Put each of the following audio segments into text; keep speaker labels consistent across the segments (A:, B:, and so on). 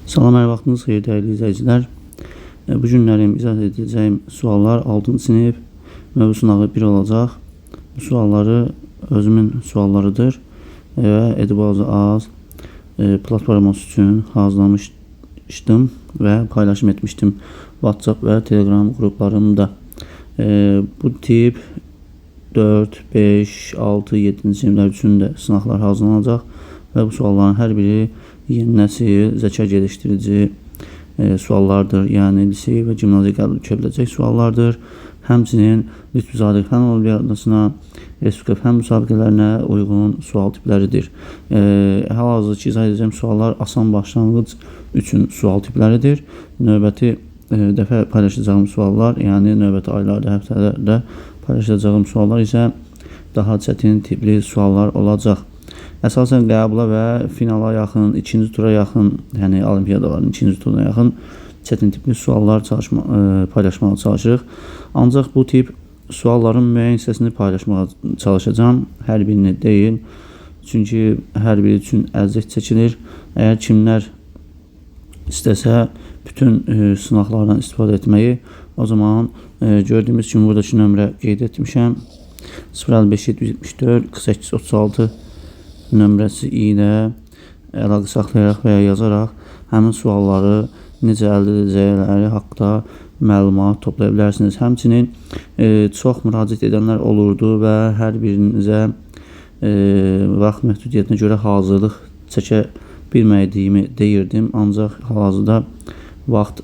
A: Salam, hər vaxtınız xeyir dəyərli izləyicilər. Bu günlərim izah edəcəyim suallar 6-cı sinif mövzu sınağı 1 olacaq. Bu sualları özümün suallarıdır və etibarı az platforması üçün hazırlamışdım və paylaşım etmişdim WhatsApp və Telegram qruplarımda. Bu tip 4, 5, 6, 7-ci siniflər üçün də sınaqlar hazırlanacaq və bu sualların hər biri yeni nəsil zəka gelişdirici suallardır. Yəni lisey və gimnaziya qəbul edə biləcək suallardır. Həmçinin Lütfüzadə Fənn Olimpiadasına, Respublika fənn müsabiqələrinə uyğun sual tipləridir. Hal-hazırda izah edəcəyim suallar asan başlanğıc üçün sual tipləridir. Növbəti dəfə paylaşacağım suallar, yəni növbəti aylarda, həftələrdə paylaşacağım suallar isə daha çətin tipli suallar olacaq. Əsasən qəbula və finala yaxın, ikinci tura yaxın, yəni olimpiadaların ikinci turuna yaxın çətin tipli suallar paylaşmağa çalışırıq. Ancaq bu tip sualların müəyyən hissəsini paylaşmağa çalışacağım, hər birini deyil. Çünki hər biri üçün əziyyət çəkilir. Əgər kimlər istəsə bütün sınaqlardan istifadə etməyi, o zaman gördüyümüz kimi buradakı nömrə qeyd etmişəm. 055 774 48 36 nömrəsi ilə əlaqə saxlayaraq və ya yazaraq həmin sualları necə əldə edəcəkləri haqqında məlumat toplaya bilərsiniz. Həmçinin çox müraciət edənlər olurdu və hər birinizə vaxt məhdudiyyətinə görə hazırlıq çəkə bilmədiyimi deyirdim. Ancaq hal-hazırda vaxt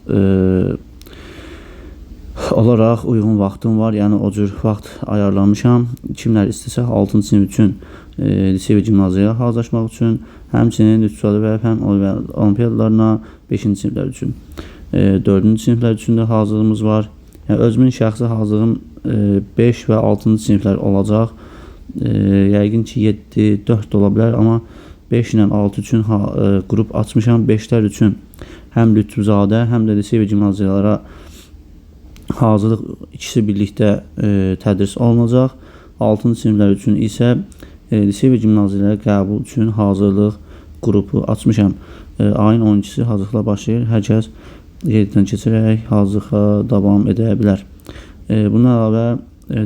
A: olaraq uyğun vaxtım var, yəni o cür vaxt ayarlamışam. Kimlər istəsə 6-cı sinif üçün lisey və gimnaziyaya hazırlaşmaq üçün, həmçinin Lütfüzadə və fənn olimpiadalarına 5-ci siniflər üçün, 4-cü siniflər üçün də hazırlığımız var. Yəni özümün şəxsi hazırlığım 5 və 6-cı siniflər olacaq. Yəqin ki 7, 4 ola bilər, amma 5 ilə 6 üçün qrup açmışam. 5-lər üçün həm Lütfüzadə, həm də lisey və gimnaziyalara hazırlıq ikisi birlikdə tədris olunacaq. 6-cı siniflər üçün isə lisey və gimnaziyalara qəbul üçün hazırlıq qrupu açmışam. Ayın 12-si hazırlıqlar başlayır. Hər kəs yerdən keçərək hazırlığa davam edə bilər. Bundan əlavə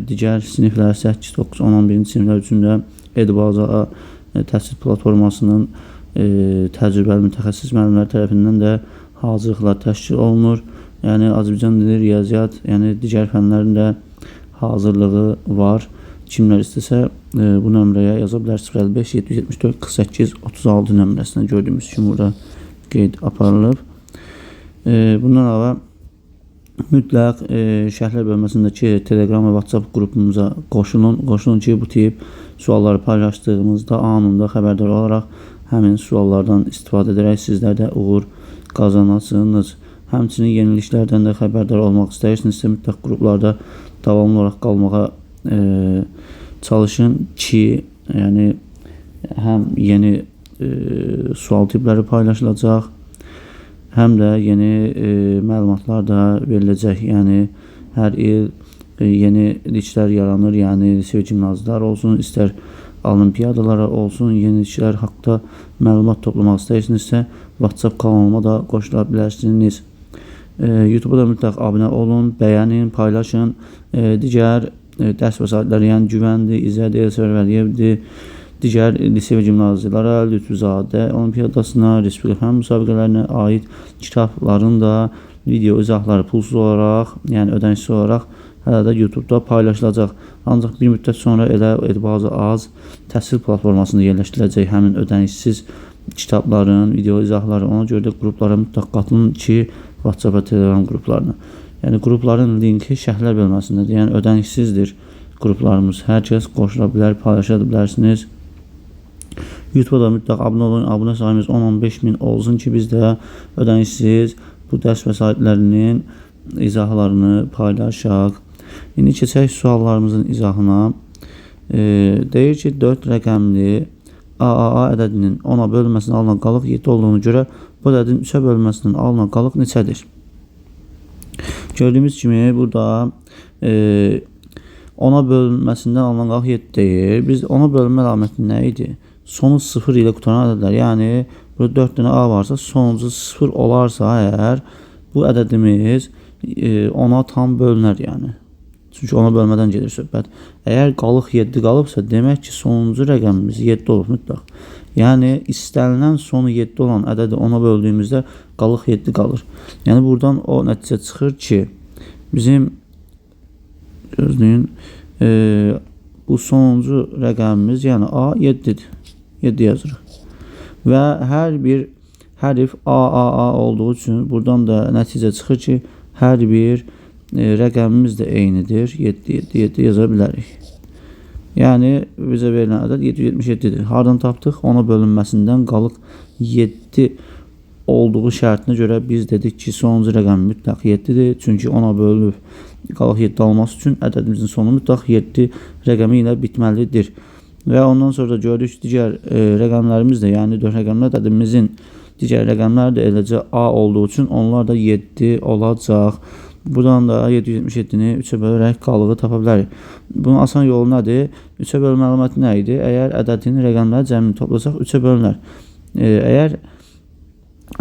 A: digər siniflər 8, 9, 10, 11-ci siniflər üçün də Etibarca təhsil platformasının təcrübəli mütəxəssis müəllimlər tərəfindən də hazırlıqlar təşkil olunur. Yəni Azərbaycan dili, riyaziyyat, yəni digər fənlərin də hazırlığı var. Kimlər istəsə bu nömrəyə yaza bilər. 055 774 48 36 nömrəsinə gördüyümüz kimi burada qeyd aparılıb. Bundan əlavə mütləq şərhlər bölməsindəki Telegram və WhatsApp qrupumuza qoşulun. Qoşulun ki, bu tip sualları paylaşdığımızda anında xəbərdar olaraq həmin suallardan istifadə edərək sizlər də uğur qazanasınız. Həmçinin yeniliklərdən də xəbərdar olmaq istəyirsinizsə mütləq qruplarda davamlı olaraq qalmağa çalışın ki, yəni həm yeni sual tipləri paylaşılacaq, həm də yeni məlumatlar da veriləcək. Yəni hər il yeniliklər yaranır, yəni lisey gimnaziyalar olsun, istər olimpiyadalara olsun, yeniliklər haqqında məlumat toplamaq istəyirsinizsə WhatsApp kanalıma da qoşula bilərsiniz. YouTube-da mütləq abunə olun, bəyənin, paylaşın. Digər dərs vəsaitləri, yəni Güvəndir, İzzət Elsəvər Vəliyevdir, digər lisey və gimnaziyalara, Lütfüzadə Olimpiyadasına, Respublika fənn müsabiqələrinə aid kitabların da video izahları pulsuz olaraq, yəni ödənişsiz olaraq hələ də YouTube-da paylaşılacaq. Ancaq bir müddət sonra elə etibarı az təhsil platformasında yerləşdiriləcək həmin ödənişsiz kitabların video izahları. Ona görə də qruplara mütləq qatılın ki, WhatsApp və Telegram qruplarına. Yəni qrupların linki şərhlər bölməsindədir. Yəni ödənişsizdir qruplarımız. Hər kəs qoşula bilər, paylaşa bilərsiniz. YouTube-da mütləq abunə olun. Abunə sayımız 10-15 min olsun ki, biz də ödənişsiz bu dərs vəsaitlərinin izahlarını paylaşaq. İndi keçək suallarımızın izahına. Deyir ki, 4 rəqəmli AAA ədədinin 10-a bölünməsindən alınan qalıq 7 olduğunu görə bu ədədin 3-ə bölünməsindən alınan qalıq neçədir? Gördüyümüz kimi burada 10-a bölünməsindən alınan qalıq 7 deyir. Biz 10-a bölünmə əlaməti nə idi? Sonu 0 ilə qutaran ədədlər. Yəni burada 4 dənə A varsa, sonuncu 0 olarsa əgər bu ədədimiz 10-a tam bölünər yəni. Çünki 10-a bölmədən gedir söhbət. Əgər qalıq 7 qalıbsa, demək ki, sonuncu rəqəmimiz 7 olub mütləq. Yəni istənilən sonu 7 olan ədədi 10-a böldüyümüzdə qalıq 7 qalır. Yəni buradan o nəticə çıxır ki, bizim gözləyin, bu sonuncu rəqəmimiz, yəni A 7-dir. 7 yazırıq. Və hər bir hərf A olduğu üçün buradan da nəticə çıxır ki, hər bir rəqəmimiz də eynidir. 7 yaza bilərik. Yəni bizə verilən ədəd 777-dir. Hardan tapdıq? 10-a bölünməsindən qalıq 7 olduğu şərtinə görə biz dedik ki, sonuncu rəqəm mütləq 7-dir. Çünki 10-a bölünüb qalıq 7 olması üçün ədədimizin sonu mütləq 7 rəqəmi ilə bitməlidir. Və ondan sonra da gördük digər rəqəmlərimiz də, yəni 4 rəqəmli ədədimizin digər rəqəmləri də eləcə A olduğu üçün onlar da 7 olacaq. Buradan da 777-ni 3-ə bölərək qalığı tapa bilərik. Bunun asan yolu nədir? 3-ə bölmə əlaməti nə idi? Əgər ədədin rəqəmləri cəmini toplasaq 3-ə bölünər. Əgər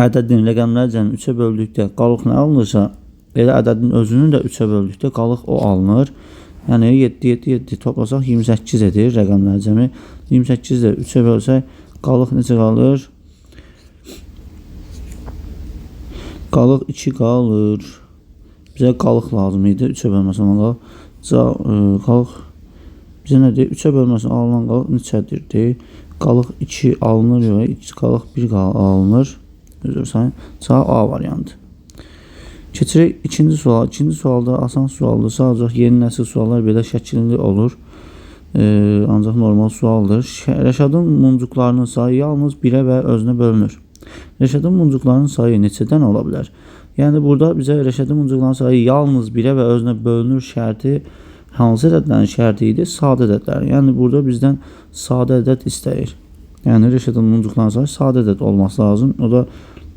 A: ədədin rəqəmləri cəmini 3-ə böldükdə qalıq nə alınırsa, elə ədədin özünü də 3-ə böldükdə qalıq o alınır. Yəni 7 toplasaq 28 edir rəqəmlər cəmi. 28 də 3-ə bölsək qalıq necə qalır? Qalıq 2 qalır. Bizə qalıq lazım idi 3-ə bölməsən qalıq. Qalıq bizə nədir? 3-ə bölməsən alınan qalıq neçədir? Qalıq 2 alınır yox, qalıq 1 alınır. Üzr sayın. Sağ A variantı. Keçirik ikinci suala. İkinci sualda asan sualdır. Sadəcə yeni nəsil suallar belə şəkilli olur. Ancaq normal sualdır. Rəşadın muncuqlarının sayı yalnız 1-ə və özünə bölünür. Rəşadın muncuqlarının sayı neçədən ola bilər? Yəni burada bizə Rəşadın muncuqlarının sayı yalnız 1-ə və özünə bölünür şərti hansı ədədlərin şərti idi? Sadə ədədlərin. Yəni burada bizdən sadə ədəd istəyir. Yəni Rəşadın muncuqlarının sayı sadə ədəd olması lazım. O da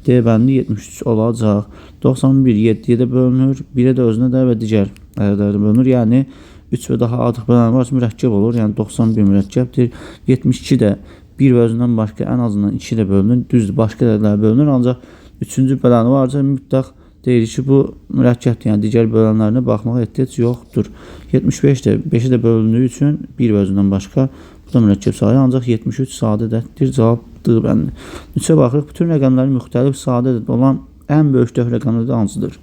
A: D bəndi 73 olacaq. 91 7-yə də bölünür. 1-ə də özünə də və digər ədədlərdə bölünür. Yəni 3 və daha artıq bölənlər varsa mürəkkəb olur. Yəni 91 mürəkkəbdir. 72 də 1 və özündən başqa ən azından 2 ilə bölünür. Düzdür, başqa ədədlər bölünür. Ancaq 3-cü böləni varsa mütləq deyirik ki, bu mürəkkəbdir. Yəni digər bölənlərinə baxmağa ehtiyac yoxdur. 75 də 5-ə də bölündüyü üçün 1 və özündən başqa bu da mürəkkəb sayı. Ancaq 73 sadə ədəddir. Cavab D bəndi. 3-ə baxırıq. Bütün rəqəmlərin müxtəlif sadə ədəd olan ən böyük 4 rəqəmli də hansıdır?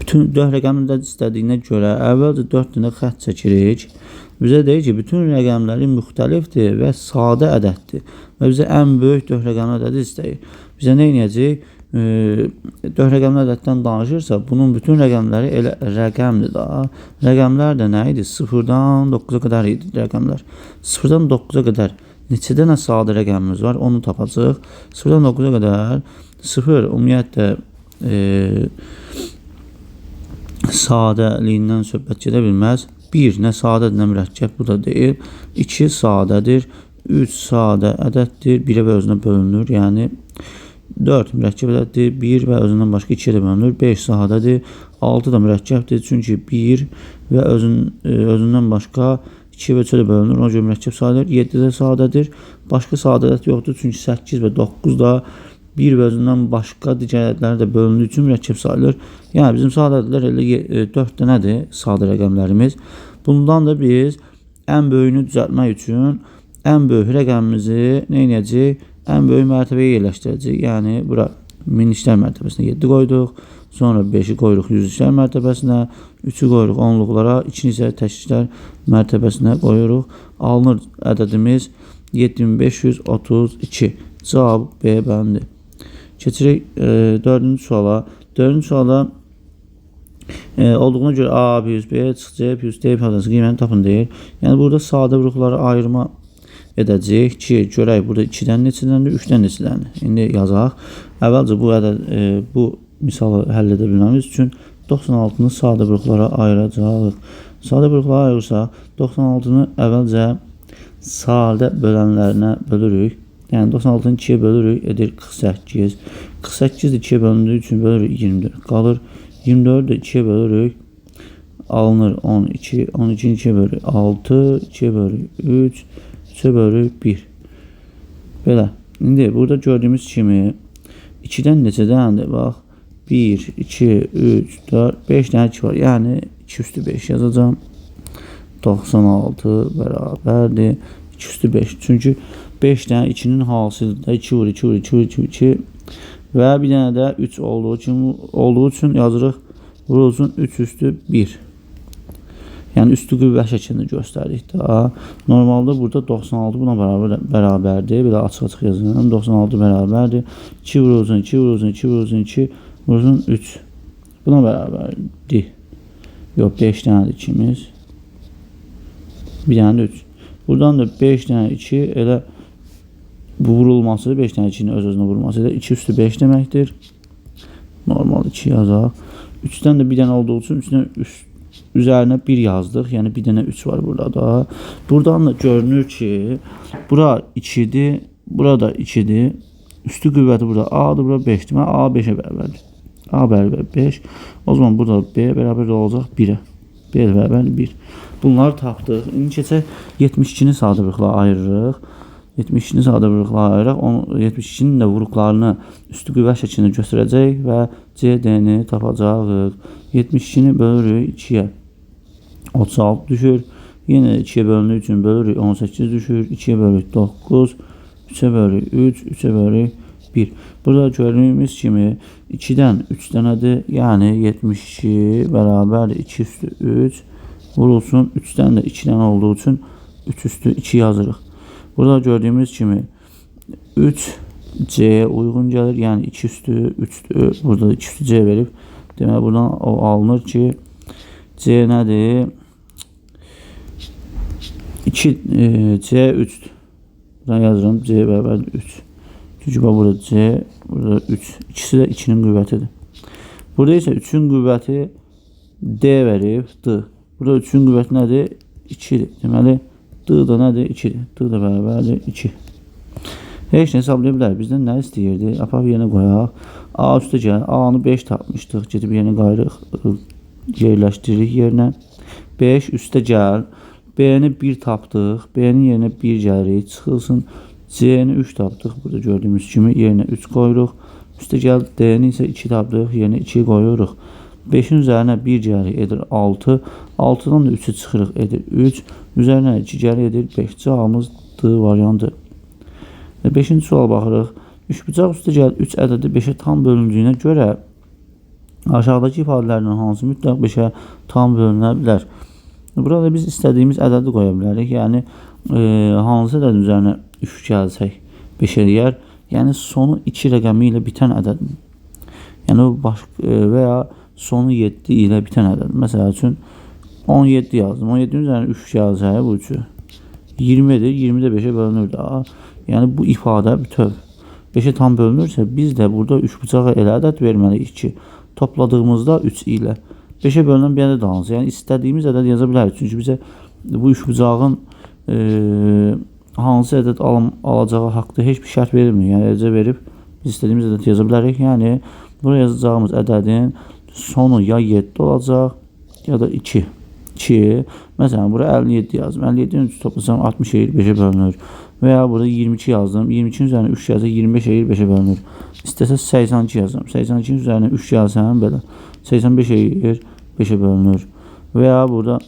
A: Bütün 4 rəqəmli ədəd istədiyinə görə əvvəlcə 4 dənə xətt çəkirik. Bizə deyir ki, bütün rəqəmlərin müxtəlifdir və sadə ədəddir. Və bizə ən böyük 4 rəqəmli ədədi istəyir. Bizə nə edəcək? 4 rəqəmli ədəddən danışırsa, bunun bütün rəqəmləri elə rəqəmdir da. Rəqəmlər də nə idi? 0-dan 9-a qədər idi rəqəmlər. 0-dan 9-a qədər neçə dənə sadə rəqəmimiz var? Onu tapacaq. 0-dan 9-a qədər 0 ümumiyyətlə sadəliyindən söhbət gedə bilməz. 1 nə sadədir, nə mürəkkəb, bu da deyil. 2 sadədir. 3 sadə ədəddir. 1-ə və özünə bölünür. Yəni 4 mürəkkəb ədəddir. 1 və özündən başqa 2-yə də bölünür. 5 sadədir. 6 da mürəkkəbdir. Çünki 1 və özündən başqa 2 və 3-ə də bölünür. Ona görə mürəkkəb sayılır. 7 də sadədir. Başqa sadə ədəd yoxdur. Çünki 8 və 9 da 1 və özündən başqa digər ədədləri də bölündüyü üçün mürəkkəb sayılır. Yəni bizim sadə ədədlər elə 4 dənədir sadə rəqəmlərimiz. Bundan da biz ən böyüyünü düzəltmək üçün ən böyük rəqəmimizi nə edəcəyik? Ən böyük mərtəbəyə yerləşdirəcəyik. Yəni bura minliklər mərtəbəsinə 7 qoyduq. Sonra 5-i qoyuruq yüzlüklər mərtəbəsinə. 3-ü qoyuruq onluqlara. 2-ni isə təkliklər mərtəbəsinə qoyuruq. Alınır ədədimiz 7532. Cavab B bəndi. Keçirik 4-cü suala. 4-cü suala olduğuna görə A plus B çıxı C plus D ifadəsi qiyməni tapın deyir. Yəni burada sadə vuruqları ayırma edəcəyik ki, görək burada 2-dən neçədəndir, 3-dən neçədəndir. İndi yazaq. Əvvəlcə bu misalı həll edə bilməmiz üçün 96-nı sadə vuruqlara ayıracağıq. Sadə vuruqlara ayırırsaq 96-nı əvvəlcə sadə bölənlərinə bölürük. Yəni 96-nı 2-yə bölürük, edir 48. 48 də 2-yə bölündüyü üçün bölürük 24. Qalır 24 də 2-yə bölürük. Alınır 12. 12-ni 2-yə bölürük 6. 2-yə bölürük 3. 3-ə bölürük 1. Belə. İndi burada gördüğümüz kimi 2'dən neçə dənədir? Bax 1, 2, 3, 4, 5 dənə 2 var. Yəni 2 üstü 5 yazacağım. 96 bərabərdir 2 üstü 5. Çünki 5 dənə 2'nin hasılıdır. 2 vur 2 vur 2 vur 2 vur 2 və bir dənə də 3 olduğu üçün yazırıq. Vurulsun 3 üstü 1. Yəni üstü qüvvət şəklində göstərdik də. Normalda burada 96 buna bərabərdir. Belə açıq-açıq yazıram. 96 bərabərdir. 2 vurulsun 2 vurulsun 2 vurulsun 2 vurulsun 3. Buna bərabərdir. Yox 5 dənədir 2'miz. Bir dənə də 3. Buradan da 5 dənə 2 elə bu vurulması 5 dənə 2'nin öz-özünə vurulması da 2 üstü 5 deməkdir. Normal 2 yazaq. 3'dən də bir dənə olduğu üçün üzərinə 1 yazdıq. Yəni bir dənə 3 var burada da. Buradan da görünür ki, bura 2'dir, burada 2'dir. Üstü qüvvəti burada A'dır, bura 5'dir. A 5'ə bərabərdir. A bərabər 5. O zaman burada B bərabər olacaq 1'ə. B bərabər 1. Bunları tapdıq. İndi keçək 72'ni sadə ayırırıq. 72'ni sadə ayırırıq. 72'nin də vuruqlarını üstü qüvvət şəklində göstərəcək və CD-ni tapacağıq. 72'ni bölürük 2'yə. 36 düşür. Yenə 2'yə bölündüyü üçün bölürük 18 düşür. 2'yə bölürük 9. 3'ə bölürük 3. 3'ə bölürük 1. Burada gördüyümüz kimi 2'dən 3 dənədir. Yəni 72 bərabər 2 üstü 3 vurulsun. 3'dən də 2 dənə olduğu üçün 3 üstü 2 yazırıq. Burada gördüğümüz kimi 3 C'ye uygun gelir. Yani 2 üstü 3'tür. Burada 2 üstü C verip demek buradan o alınır ki C nedir? 2 C 3. Buradan yazıram C beraber 3. Çünkü burada C, burada 3. İkisi de 2'nin qüvvətidir. Burada ise 3'ün qüvvəti D verib D. Burada 3'ün qüvvəti nədir? 2'dir. Deməli D da nədir? 2'dir. D da bərabərdir 2. Heç nə hesablaya bilərik. Bizdən nə istəyirdi? Apaq yerinə qoyaq. A üstə gəl. A'nı 5 tapmışdıq. Gedib yerinə qayırıq. Yerləşdiririk yerinə. 5 üstə gəl. B'ni 1 tapdıq. B'nin yerinə 1 gəlirik. Çıxılsın. C'ni 3 tapdıq. Burada gördüyümüz kimi yerinə 3 qoyuruq. Üstə gəl. D'ni isə 2 tapdıq. Yerinə 2 qoyuruq. 5'in üzərinə 1 gəlir edir 6. 6'dan da 3'ü çıxırıq edir 3. Üzərinə 2 gəlir edir 5. Cavabımız D variantı. 5-ci sual baxırıq. Üçbucaq üstə gəl 3 ədədi 5'ə tam bölündüyünə görə aşağıdakı ifadələrdən hansı mütləq 5'ə tam bölünə bilər? Burada biz istədiyimiz ədədi qoya bilərik. Yəni hansı ədədin üzərinə 3 gəlsək 5 eləyər. Yəni sonu 2 rəqəmi ilə bitən ədədin. Yəni və ya sonu 7 ilə bitən ədəd. Məsəl üçün 17 yazdım. 17'nin üzərinə 3 gəlsə bu 3'ü 20'dir. 20 də 5'ə bölünür də. Yəni bu ifadə bütöv 5'ə tam bölünürsə biz də burada 3 bucağa elə ədəd verməliyik ki topladığımızda 3 ilə 5'ə bölünən bir ədəd hansı? Yəni istədiyimiz ədəd yaza bilərik. Çünki bizə bu 3 bucağın hansı ədəd alacağı haqqında heç bir şərt verilmir. Yəni eləcə verib biz istədiyimiz ədəd yaza bilərik. Yəni buraya yazacağımız ədədin sonu ya 7 olacaq ya da 2. Məsələn bura 57 yazdım. 57'nin 3 toplasam 60 eğir 5'ə bölünür. Veya burada 22 yazdım. 22'nin üzerine 3 yazsa 25 eğir 5'ə bölünür. İstəsə 82 yazdım. 82'nin üzerine 3 yazsam belə 85 eğir 5'ə bölünür. Veya burada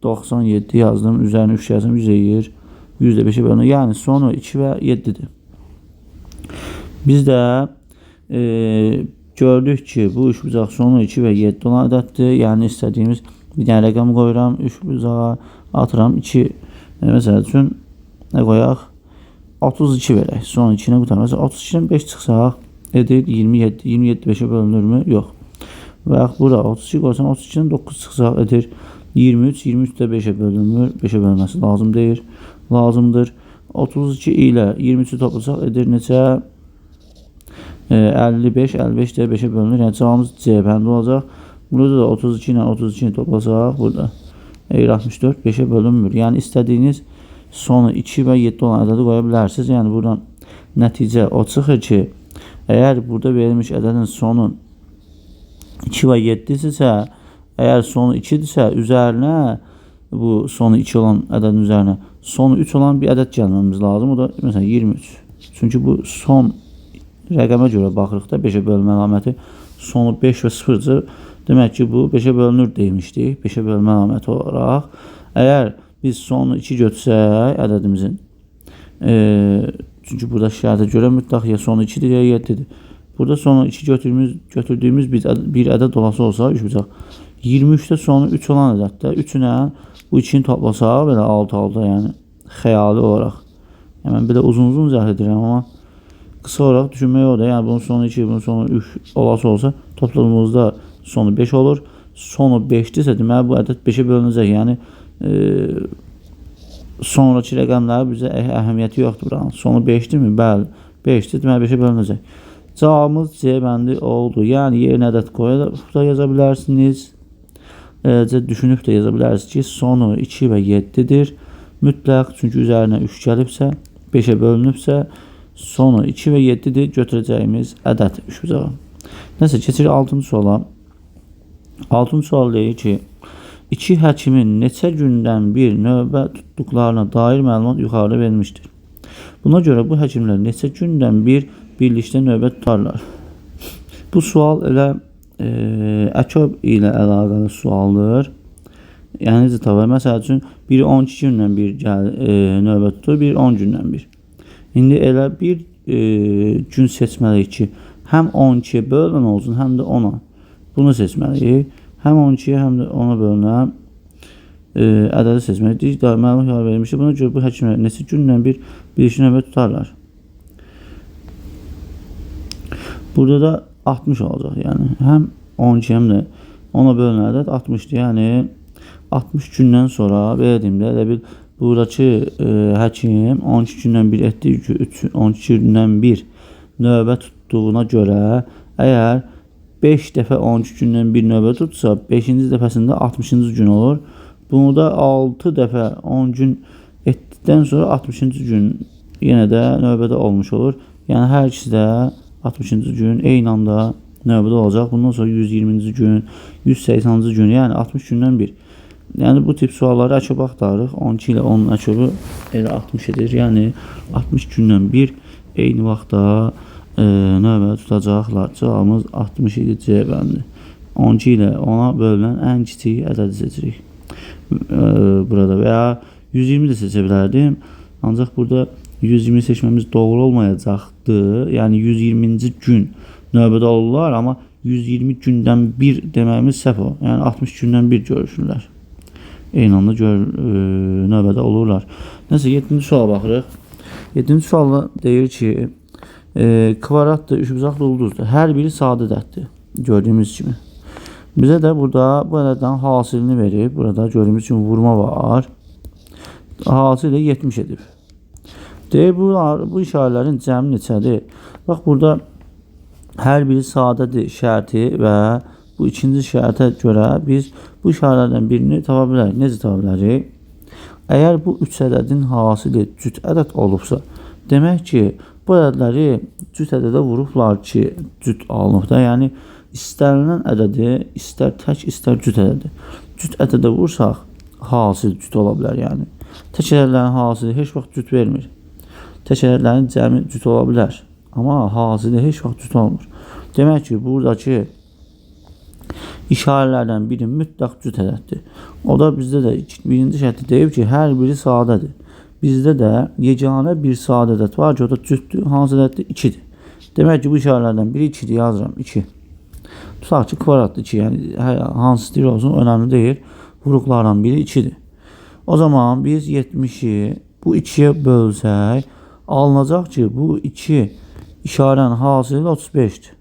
A: 97 yazdım. Üzerine 3 yazsam 100 eğir 100 də 5'ə bölünür. Yəni sonu 2 və 7'dir. Biz də gördük ki bu üçbucaq sonu 2 və 7 olan ədəddir. Yəni istədiyimiz bir dənə rəqəm qoyuram. Üçbucağa atıram 2. Məsəl üçün nə qoyaq? 32 verək. Son 2'nə qutar. Məsələn 32'dən 5 çıxsaq edir 27. 27 5'ə bölünürmü? Yox. Və bura 32 qoysam 32'dən 9 çıxsaq edir 23. 23 də 5'ə bölünmür. 5'ə bölünməsi lazım deyil. Lazımdır. 32 ilə 23'ü toplasaq edir neçə? 55. 55 də 5'ə bölünür. Yəni cavabımız C bəndə olacaq. Burada da 32 ilə 32'ni toplasaq burada 64 5'ə bölünmür. Yəni istədiyiniz sonu 2 və 7 olan ədədi qoya bilərsiniz. Yəni buradan nəticə o çıxır ki, əgər burada verilmiş ədədin sonu 2 və 7 isə, əgər sonu 2-dirsə, üzərinə bu sonu 2 olan ədədin üzərinə sonu 3 olan bir ədəd gəlməmiz lazım. O da məsələn 23. Çünki bu son rəqəmə görə baxırıq da 5-ə bölmə əlaməti sonu 5 və 0-cır. Demək ki, bu 5-ə bölünür demişdik. 5-ə bölmə əlaməti olaraq. Əgər biz sonu 2 götürsək ədədimizin, çünki burada şərtə görə mütləq ya sonu 2-dir ya 7-dir. Burada sonu 2 götürdüyümüz bir ədəd olası olsa 23-də sonu 3 olan ədəddə 3-lə bu 2-ni toplasaq belə 6 oldu, yəni xəyali olaraq. Yəni mən belə uzun izah edirəm, amma qısa olaraq düşünmək odur. Yəni bunun sonu 2, bunun sonu 3 olası olsa topladığımızda sonu 5 olur. Sonu 5-dirsə deməli bu ədəd 5-ə bölünəcək. Yəni sonraki rəqəmlər bizə əhəmiyyəti yoxdur buranın. Sonu 5-dirmi? Bəli, 5-dir. Deməli 5-ə bölünəcək. Cavabımız C bəndi oldu. Yəni yerinə ədəd qoyub da yaza bilərsiniz. Düşünüb də yaza bilərsiniz ki, sonu 2 və 7-dir. Mütləq, çünki üzərinə 3 gəlibsə, 5-ə bölünübsə, sonu 2 və 7-dir götürəcəyimiz ədəd 3 cavab. Nəsə, keçirik 6-cı suala. 6-cı sual deyir ki, 2 həkimin neçə gündən bir növbə tutduqlarına dair məlumat yuxarıda verilmişdir. Buna görə bu həkimlər neçə gündən bir birlikdə növbə tutarlar. Bu sual elə əkob ilə əlaqəli sualdır. Yəni necə tapar? Məsəl üçün biri 12 gündən bir növbə tutur, biri 10 gündən bir. İndi elə bir gün seçməliyik ki, həm 12-yə bölünən olsun, həm də 10-a. Bunu seçməliyik. Həm 12-yə, həm də 10-a bölünən ədədi seçməliyik. Məlumat yuxarı verilmişdir. Buna görə bu həkimlər neçə gündən bir birlikdə növbə tutarlar. Burada da 60 olacaq. Yəni həm 12 həm də 10-a bölünən ədəd 60-dır. Yəni 60 gündən sonra belə deyim də elə bil buradakı həkim 12 gündən bir etdiyi ki 12 gündən bir növbə tutduğuna görə əgər 5 dəfə 12 gündən bir növbə tutsa 5-ci dəfəsində 60-cı gün olur. Bunu da 6 dəfə 10 gün etdikdən sonra 60-cı gün yenə də növbədə olmuş olur. Yəni hər ikisi də 60-cı gün eyni anda növbədə olacaq. Bundan sonra 120-ci gün, 180-ci gün, yəni 60 gündən bir. Yəni bu tip sualları əkob axtarırıq. 12 ilə 10-un əkobu elə 60 edir. Yəni 60 gündən bir eyni vaxtda növbə tutacaqlar. Cavabımız 60 idi, C bəndi. 12 ilə 10-a bölünən ən kiçik ədədi seçirik. Burada və ya 120 də seçə bilərdim. Ancaq burada 120 seçməmiz doğru olmayacaqdı. Yəni 120-ci gün növbədə olurlar, amma 120 gündən bir deməyimiz səhv o. Yəni 60 gündən bir görüşürlər. Eyni anda növbədə olurlar. Nəsə 7-ci suala baxırıq. 7-ci sualda deyir ki, kvadratdır, üçbucaqlı ulduzdur. Hər biri sadə ədəddir. Gördüyümüz kimi. Bizə də burada bu ədəddən hasilini verib. Burada gördüyümüz kimi vurma var. Hasil 70 edib. Deyir, bu işarələrin cəmi neçədir? Bax, burada hər biri sadədir şərti və bu ikinci şərtə görə biz bu işarələrdən birini tapa bilərik. Necə tapa bilərik? Əgər bu 3 ədədin hasili cüt ədəd olubsa, demək ki, bu ədədləri cüt ədədə vurublar ki, cüt alınıb da. Yəni, istənilən ədədi istər tək, istər cüt ədədi. Cüt ədədə vursaq, hasil cüt ola bilər. Yəni, tək ədədlərin hasili heç vaxt cüt vermir. Tək ədədlərin cəmi cüt ola bilər. Amma hasili heç vaxt cüt olmur. Demək ki, buradakı işarələrdən biri mütləq cüt ədəddir. O da bizdə də birinci şərtdə deyib ki, hər biri sadədir. Bizdə də yeganə bir sadə ədəd var ki, o da cütdür. Hansı ədəddir? 2-dir. Demək ki, bu işarələrdən biri 2-dir. Yazıram 2. Tutaq ki, kvadratdır 2. Yəni, hansı istəyir olsun, önəmli deyil. Vuruqlardan biri 2-dir. O zaman biz 70-i bu 2-yə bölsək, alınacaq ki, bu 2 işarənin hasili 35-dir.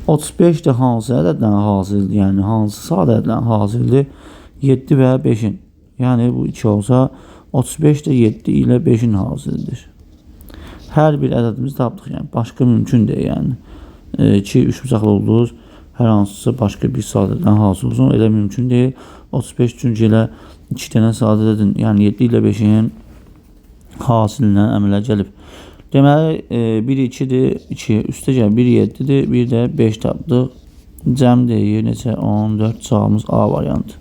A: 35 də hansı ədədlərin hasildir? Yəni, hansı sadə ədədlərin hasildir? 7 və 5-in. Yəni, bu 2 olsa, 35 də 7 ilə 5-in hasilidir. Hər bir ədədimizi tapdıq. Yəni, başqa mümkün deyil. Yəni, 2, 3 bucaqlı ulduz, hər hansısa başqa bir sadə ədəddən hasil olsun. Elə mümkün deyil. 35 çünki elə 2 dənə sadə ədədin, yəni 7 ilə 5-in hasilindən əmələ gəlib. Deməli, 1 2-dir, 2 üstə gəl, 1 7-dir, 1 də 5 tapdıq. Cəm deyir, neçə? 14, cavabımız A variantı.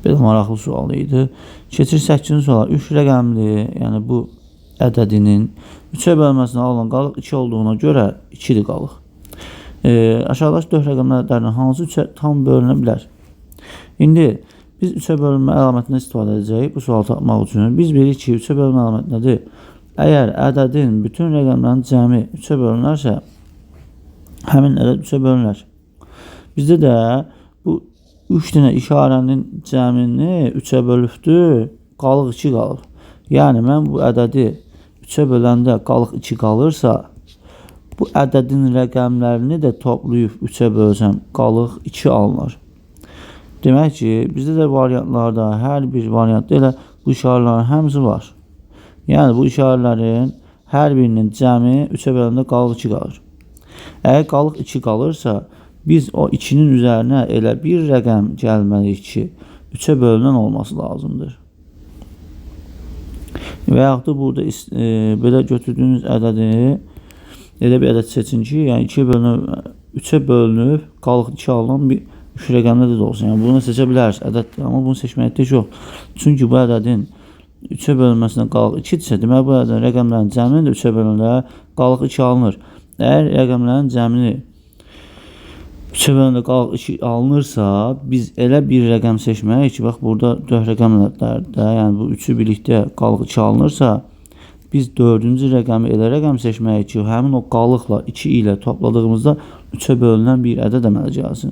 A: Belə maraqlı sual idi. Keçir 8-ci suala. 3 rəqəmli, yəni bu ədədinin 3-ə bölməsində alınan qalıq 2 olduğuna görə 2-dir qalıq. Aşağıdakı 4 rəqəmlər ədədlərinin hansı 3-ə tam bölünə bilər? İndi biz 3-ə bölünmə əlamətindən istifadə edəcəyik bu sualı tapmaq üçün. Biz bilirik ki, 3-ə bölünmə əlaməti nədir? Əgər ədədin bütün rəqəmlərin cəmi 3-ə bölünərsə, həmin ədəd 3-ə bölünər. Bizdə də bu 3 dənə işarənin cəmini 3-ə bölübdür, qalıq 2 qalır. Yəni, mən bu ədədi 3-ə böləndə qalıq 2 qalırsa, bu ədədin rəqəmlərini də toplayıb 3-ə bölsəm, qalıq 2 alınır. Demək ki, bizdə də variantlarda, hər bir variantda elə bu işarələrin həmsi var. Yəni, bu işarələrin hər birinin cəmi 3-ə böləndə qalıq 2 qalır. Əgər qalıq 2 qalırsa, biz o 2-nin üzərinə elə bir rəqəm gəlməliyik ki, 3-ə bölünən olması lazımdır. Və yaxud da burada belə götürdüyünüz ədədi elə bir ədəd seçin ki, yəni 3-ə bölünüb qalıq 2 alınan bir 3 rəqəmli ədəd olsun. Yəni bunu seçə bilərsiniz ədəddir, amma bunu seçməyə ehtiyac yox. Çünki bu ədədin 3-ə bölünməsində qalıq 2-dirsə, demək bu ədədin rəqəmlərin cəmini də 3-ə bölündə qalıq 2 alınır. Əgər rəqəmlərin cəmini 3-ə bölündə qalıq 2 alınırsa, biz elə bir rəqəm seçməyik ki, bax burada 4 rəqəmlərdə, yəni bu 3-ü birlikdə qalıq 2 alınırsa, biz 4-cü rəqəmi elə rəqəm seçməyik ki, həmin o qalıqla 2 ilə topladığımızda 3-ə bölünən bir ədəd əmələ gəlsin.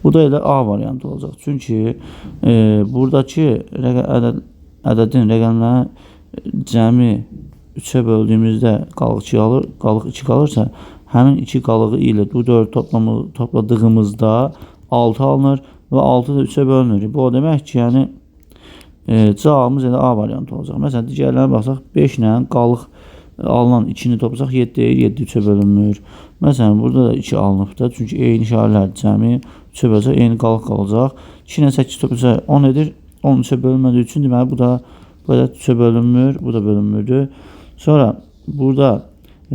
A: Bu da elə A variantı olacaq. Çünki buradakı ədədin rəqəmlərin cəmi 3-ə böldüyümüzdə qalıq 2 qalırsa, həmin 2 qalığı ilə bu 4 topladığımızda 6 alınır və 6 da 3-ə bölünür. Bu o demək ki, yəni cavabımız elə A variantı olacaq. Məsələn, digərlərinə baxsaq, 5 ilə qalıq alınan 2-ni toplasaq 7 deyir, 7 3-ə bölünmür. Məsələn, burada da 2 alınıbdır. Çünki eyni işarələr cəmi 3-ə bölsək, eyni qalıq qalacaq. 2 ilə 8 toplasaq 10 edir. 10 3-ə bölünmədiyi üçün deməli, bu da belə 3-ə bölünmür, bu da bölünmürdür. Sonra burada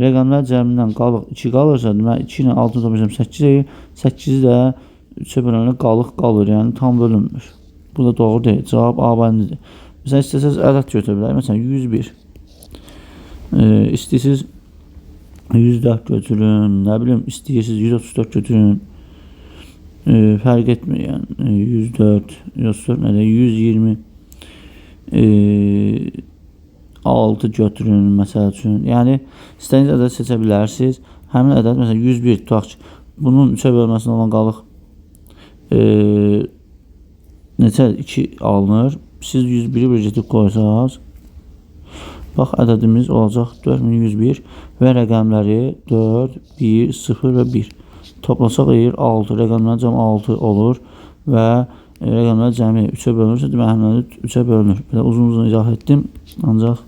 A: rəqəmlər cəmindən qalıq 2 qalırsa, deməli 2 ilə 6 toplasaq 8 edir. 8-i də 3-ə bölünəndə qalıq qalır, yəni tam bölünmür. Bu da doğru deyil. Cavab A bəndidir. Məsələn, istəsəz ədəd götürə bilərik. Məsələn, 101. İstəyirsiniz 104 götürün, nə bilim, istəyirsiniz 134 götürün. Fərq etmir, yəni 104, 134 nədir? 126 götürün, məsəl üçün. Yəni, istədiyiniz ədəd seçə bilərsiniz. Həmin ədəd, məsələn, 101 tutaq ki, bunun 3-ə bölməsində olan qalıq neçə 2 alınır. Siz 101-i bir getib qoysaq, bax, ədədimiz olacaq 4101 və rəqəmləri 4, 1, 0 və 1. Toplasaq eğer 6, rəqəmlərin cəmi 6 olur və rəqəmlər cəmi 3-ə bölünürsə, demək həmləri 3-ə bölünür. Belə uzun izah etdim, ancaq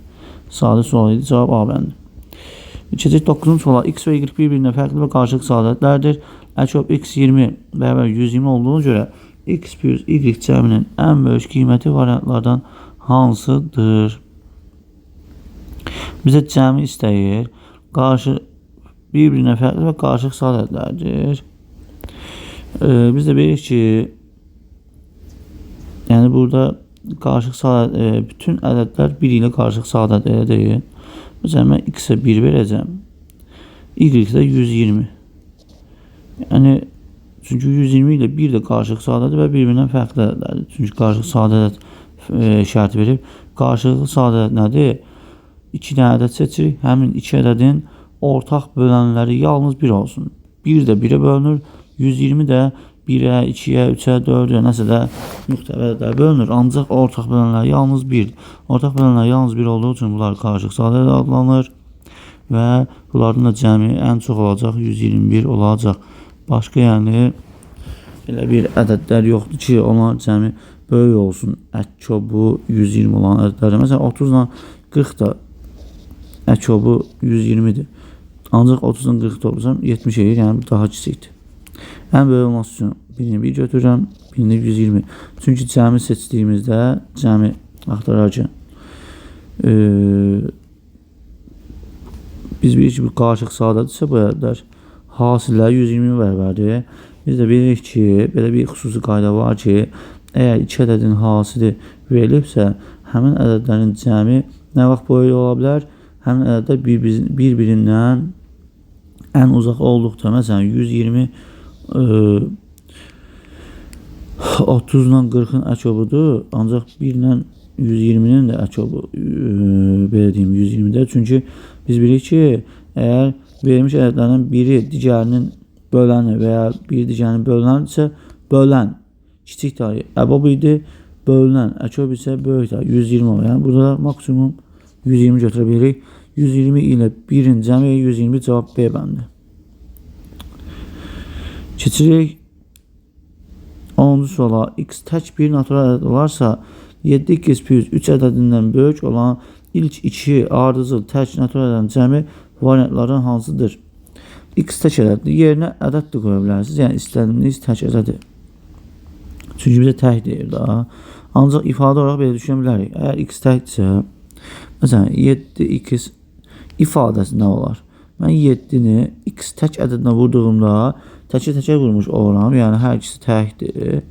A: sadə sual idi, cavab A bəndi. Keçək 9-cu suala. X və Y bir-birinə fərqli və qarşılıq sadətlərdir. Əkop X 20 bərabər 120 olduğuna görə X plus Y cəminin ən böyük qiyməti variantlardan hansıdır? Bizə cəmi istəyir. Bir-birinə fərqli və qarşılıq sadətlərdir. Biz də bilirik ki, yəni burada qarşılıq sadət, bütün ədədlər 1 ilə qarşılıq sadət elə deyil. Məsələn, mən X-ə 1 verəcəm. Y-də 120. Yəni, çünki 120 ilə 1 də qarşılıq sadədir və bir-birindən fərqli ədədlərdir. Çünki qarşılıq sadət şərti verib. Qarşılıqlı sadət nədir? 2 dənə ədəd seçirik. Həmin 2 ədədin ortaq bölənləri yalnız 1 olsun. 1 də 1-ə bölünür. 120 də 1-ə, 2-ə, 3-ə, 4-ə, nəsə də müxtəlif ədədlər bölünür. Ancaq ortaq bölənlər yalnız 1. Ortaq bölənlər yalnız 1 olduğu üçün bunlar qarşılıq sadət adlanır və bunların da cəmi ən çox olacaq 121 olacaq. Başqa yəni elə bir ədədlər yoxdur ki, onlar cəmi böyük olsun. Əkobu 120 olan ədədlər. Məsələn, 30 ilə 40 da əkobu 120-dir. Ancaq 30-dan 40 toplasam 70 edir, yəni daha kiçikdir. Ən böyük olması üçün birini 1 götürürəm, birini 120. Çünki cəmi seçdiyimizdə cəmi axtararkən biz bilirik ki, bu qarşılıq sadədirsə bu ədədlər hasillər 120 bərabərdir. Biz də bilirik ki, belə bir xüsusi qayda var ki, əgər 2 ədədin hasili verilibsə, həmin ədədlərin cəmi nə vaxt boyu ola bilər? Həmin ədədlər bir-birindən ən uzaq olduqda, məsələn 120 30 ilə 40-ın əkobudur, ancaq 1 ilə 120-nin də əkobu belə deyim 120-də. Çünki biz bilirik ki, əgər verilmiş ədədlərdən biri digərinin böləni və ya bir digərinin böləndirsə, bölən kiçik dahi əbob idi, bölünən əkob isə böyük dahi 120 olur. Yəni burada maksimum 120 götürə bilirik. 120 ilə 1-in cəmi 120 cavab B bəndi. Keçirik 10-cu suala. X tək bir natural ədəd olarsa 7x + 3 ədədindən böyük olan ilk iki ardıcıl tək natural ədədin cəmi variantların hansıdır? X tək ədəddir. Yerinə ədəd də qoya bilərsiniz. Yəni istədiyiniz tək ədədir. Çünki bizə tək deyir da. Ancaq ifadə olaraq belə düşünə bilərik. Əgər x təkdirsə, məsələn 7x ifadəsi nə olar? Mən 7-ni x tək ədədinə vurduğumda təkə vurmuş oluram. Yəni hər ikisi təkdir.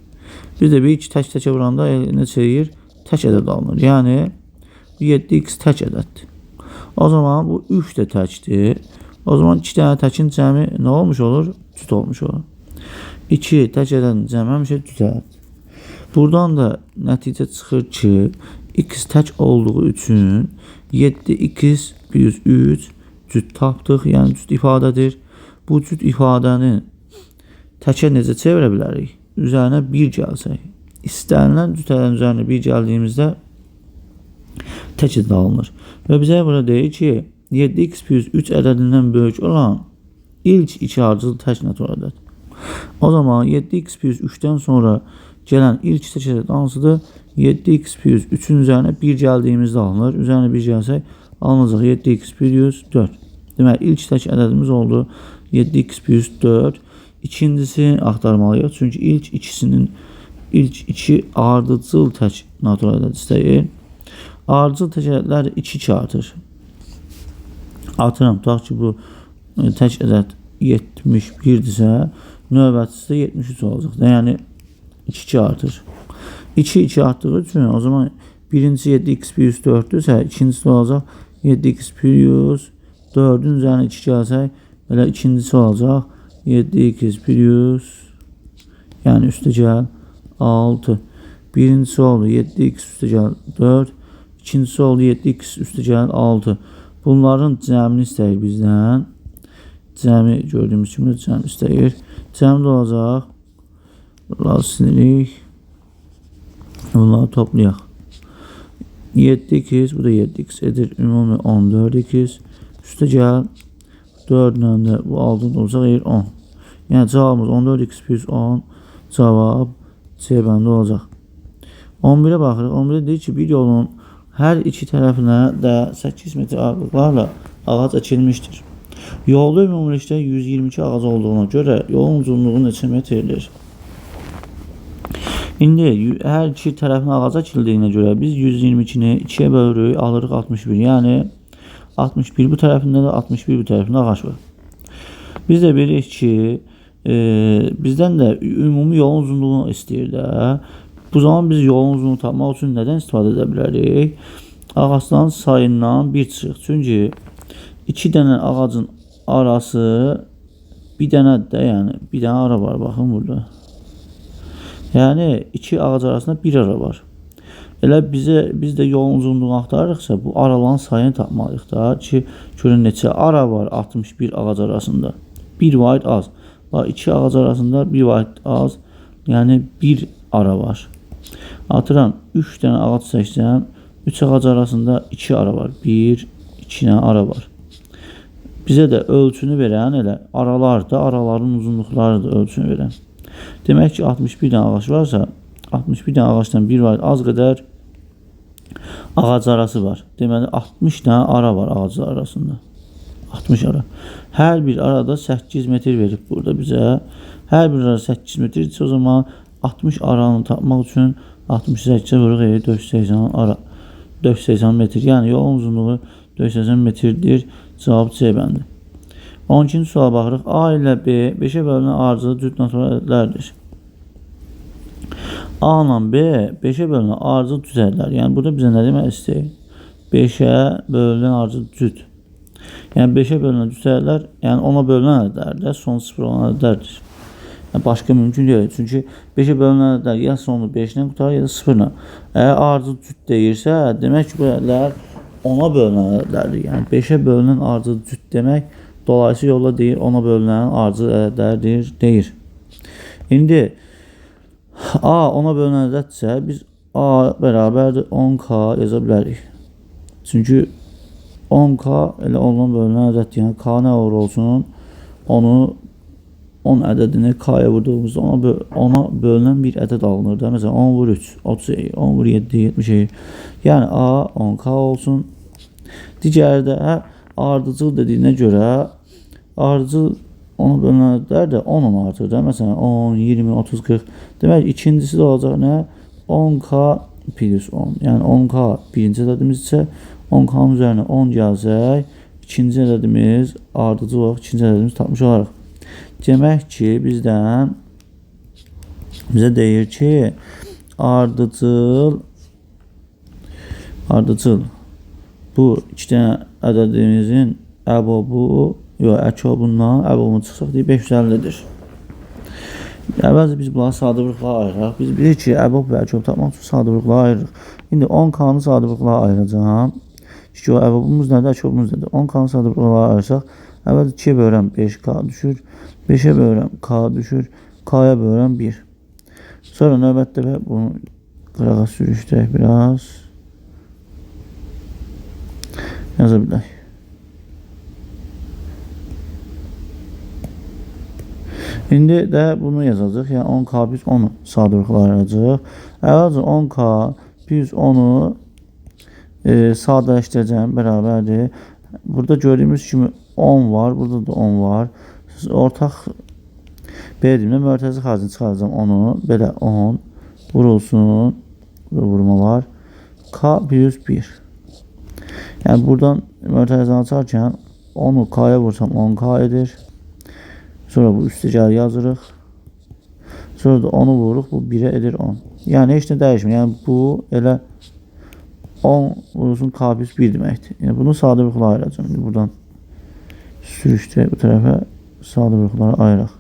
A: Biz də bir iki təkə vuranda nə çəyir? Tək ədəd alınır. Yəni 7x tək ədəddir. O zaman bu 3 də təkdir. O zaman 2 dənə təkin cəmi nə olmuş olur? Cüt olmuş olur. 2 tək ədədin cəmi həmişə cüt ədəddir. Buradan da nəticə çıxır ki, x tək olduğu üçün 7x + 3 cüt tapdıq, yəni cüt ifadədir. Bu cüt ifadəni təkə necə çevirə bilərik? Üzərinə 1 gəlsək. İstənilən cüt ədədin üzərinə 1 gəldiyimizdə tək ədəd alınır. Və bizə burada deyir ki, 7x + 3 ədədindən böyük olan ilk iki ardıcıl tək natural ədəd. O zaman 7x + 3-dən sonra gələn ilk tək ədəd hansıdır? 7x + 3-ün üzərinə 1 gəldiyimizdə alınır. Üzərinə 1 gəlsək alınacaq 7x + 4. Deməli ilk tək ədədimiz oldu 7x + 4. İkincisini axtarmalıyıq. Çünki ilk iki ardıcıl tək natural ədəd istəyir. Ardıcıl tək ədədlər 2 artır. Atıram, tutaq ki, bu tək ədəd 71-dirsə, növbətçisi də 73 olacaq. Yəni 2 artır. 2 artdığı üçün o zaman birinci 7x + 4-dürsə, ikincisi olacaq 7x + 4-ün üzərinə 2 gəlsək, belə ikincisi olacaq 7x + yəni üstə gəl 6. Birincisi oldu 7x üstə gəl 4. İkincisi oldu 7x üstə gəl 6. Bunların cəmini istəyir bizdən. Cəmi gördüyümüz kimi cəm istəyir. Cəmi də olacaq. Bunları silirik. Bunları toplayaq. 7x, bu da 7x edir. Ümumi 14x. Üstə gəl 4 ilə də bu 6 olacaq 10. Yəni cavabımız 14x + 10 cavab C bəndi olacaq. 11-ə baxırıq. 11-də deyir ki, bir yolun hər iki tərəfinə də 8 metr aralıqlarla ağac əkilmişdir. Yolda ümumilikdə 122 ağac olduğuna görə yolun uzunluğu neçə metrdir? İndi hər iki tərəfinə ağac əkildiyinə görə biz 122-ni 2-yə bölürük, alırıq 61. Yəni 61 bu tərəfində də 61 bu tərəfində ağac var. Biz də bilirik ki, bizdən də ümumi yolun uzunluğunu istəyir də. Bu zaman biz yolun uzunluğunu tapmaq üçün nədən istifadə edə bilərik? Ağacların sayından 1 çıxıq. Çünki 2 dənə ağacın arası bir dənə də, yəni bir dənə ara var, baxın burada. Yəni 2 ağac arasında bir ara var. Elə biz də yolun uzunluğunu axtarırıqsa bu araların sayını tapmalıyıq da ki, görün neçə ara var 61 ağac arasında. 1 vaid az. Bax 2 ağac arasında 1 vaid az. Yəni 1 ara var. Atıram 3 dənə ağac seçsəm, 3 ağac arasında 2 ara var. 1, 2 dənə ara var. Bizə də ölçünü verən elə aralarda, araların uzunluqları da ölçünü verən. Demək ki 61 dənə ağac varsa, 61 dənə ağacdan 1 vaid az qədər ağac arası var. Deməli 60 dənə ara var ağaclar arasında. 60 ara. Hər bir arada 8 metr verib burada bizə. Hər bir ara 8 metrdirsə, o zaman 60 aranı tapmaq üçün 68-ə vuruq 480 ara. 480 metr. Yəni yolun uzunluğu 480 metrdir. Cavab C bəndi. 12-ci suala baxırıq. A ilə B 5-ə bölünən ardıcıl cüt natural ədədlərdir. A ilə B 5-ə bölünən ardıcıl cüt ədədlər. Yəni burada bizə nə demək istəyir? 5'e bölünen ardıcıl cüt. Yəni 5'e bölünən cüt ədədlər, yəni 10'a bölünən ədədlərdir, son 0 olan ədədlərdir. Yəni başqa mümkün deyil. Çünki 5'e bölünən ədədlər ya sonu 5 ilə qutarır, ya da 0 ilə. Əgər ardıcıl cüt deyirsə, demək ki, bu ədədlər 10'a bölünən ədədlərdir. Yəni 5'e bölünən ardıcıl cüt demək, dolayısıyla yolla deyir, 10'a bölünən ardıcıl ədədlərdir, deyir. İndi A 10'a bölünən ədəddirsə, biz A bərabərdir 10K yaza bilərik. Çünki 10K elə 10'dan bölünən ədəddir. Yəni K nə olur olsun, onu 10 ədədini K'ya vurduğumuzda ona bölünən bir ədəd alınır da. Məsələn 10 vur 3, 30, 10 vur 7, 70. Yəni A 10K olsun. Digəri də ardıcıl dediyinə görə ardıcıl 10'a bölünən ədədlər də 10 artır da. Məsələn 10, 20, 30, 40. Demək ikincisi də olacaq nə? 10K plus 10. Yəni 10K birinci ədədimizsə 10K'nın üzərinə 10 gəlsək, ikinci ədədimiz ardıcıl olaraq ikinci ədədimiz tapmış olaraq. Demək ki, bizə deyir ki, ardıcıl bu iki dənə ədədimizin əbobu, yox, əkobundan əbobunu çıxsaq deyir 550'dir. Əvvəlcə biz bunları sadə-vurıqlara ayıraq. Biz bilirik ki, əbob və əkob tapmaq üçün sadə-vurıqlara ayırırıq. İndi 10K'nı sadə-vurıqlara ayıracağım. Çünki o əbobumuz nədir, əkobumuz nədir? 10K'nı sadə-vurıqlara ayırsak, əvvəlcə 2'ye bölürəm 5K düşür, 5'e bölürəm K düşür, K'ya bölürəm 1. Sonra növbətdə bunu qırağa sürüşdürək biraz. Yaza bilək. İndi də bunu yazacaq. Yəni 10K plus 10'u sadə-vurıqlara ayıracaq. Əvvəlcə 10K plus 10'u sadələşdirəcəm, bərabərdir. Burada gördüyümüz kimi 10 var, burada da 10 var. Ortaq belirtimdə mörtəzi xaricini çıxaracağım 10'u. Belə 10 vurulsun, vurma var. K plus 1. Yəni buradan mörtəzini açarkən 10'u K'ya vursam 10K edir. Sonra bu üstə gəlir yazırıq. Sonra da 10'u vururuq, bu 1'e edir 10. Yəni heç nə dəyişmir. Yəni bu elə 10 vurulsun K plus 1 deməkdir. Yəni bunu sadə-vurıqlara ayıracağım. İndi buradan sürüşdürək bu tərəfə, sadə-vurıqlara ayıraq.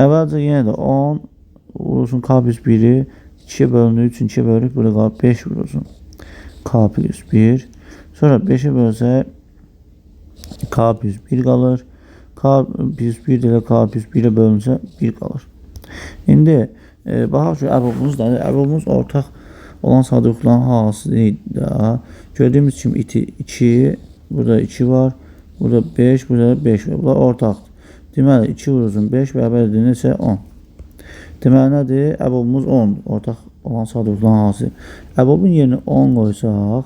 A: Əvvəlcə yenə də 10 vurulsun K plus 1'i 2'ye bölündüyü üçün 2'ye bölürük. Burada qalıb 5 vurulsun K plus 1. Sonra 5'e bölsək K plus 1 qalır. K plus 1 ilə K plus 1'e bölünsə 1 qalır. İndi baxaq ki, əbobumuz nədir? Əbobumuz ortaq olan sadə-vurıqların hansıdır? Gördüyümüz kimi 2, burada 2 var, burada 5, burada 5 var. Bunlar ortaqdır. Deməli 2 vurulsun 5 bərabər edir neçə? 10. Deməli nədir? Əbobumuz 10'dur. Ortaq olan sadə-vurıqların hansıdır? Əbobun yerinə 10 qoysaq,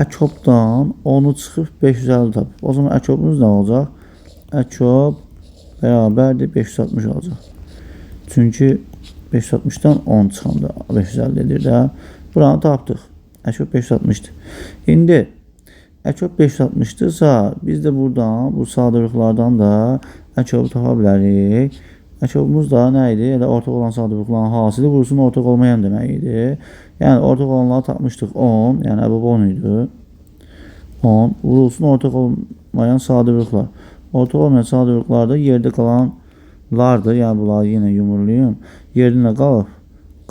A: əkobdan 10'u çıxıb 550 tapıb. O zaman əkobumuz nə olacaq? Əkob bərabərdir 560 olacaq. Çünki 560'dan 10 çıxanda 550 edir də. Buranı tapdıq. Əkob 560'dır. İndi əkob 560'dırsa, biz də buradan, bu sadə-vurıqlardan da əkobu tapa bilərik. Əkobumuz da nə idi? Elə ortaq olan sadə-vurıqların hansıdır? Vurulsun ortaq olmayan demək idi. Yəni ortaq olanları tapmışdıq 10, yəni əbob 10 idi. 10 vurulsun ortaq olmayan sadə-vurıqlar. Ortaq olmayan sadə-vurıqlarda yerdə qalanlardır. Yəni bunları yenə yumurlayım. Yerində qalıb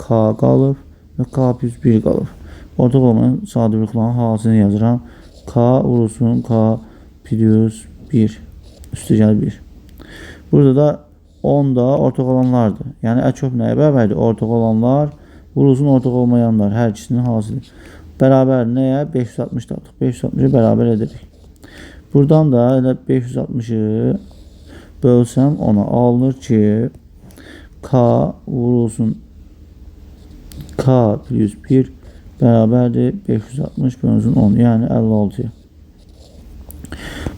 A: K qalıb və K plus 1 qalıb. Ortaq olmayan sadə-vurıqların hansını yazıram? K vurulsun K plus 1 üstə gəl 1. Burada da 10 da ortaq olanlardır. Yəni əkob nəyə bərabərdir? Ortaq olanlar vurulsun ortaq olmayanlar. Hər ikisinin hasıdır. Bərabər nəyə? 560 tapdıq. 560'ı bərabər edirik. Buradan da elə 560'ı bölsəm ona alınır ki K vurulsun K plus 1 bərabərdir 560 bölünsün 10. Yəni 56'ya.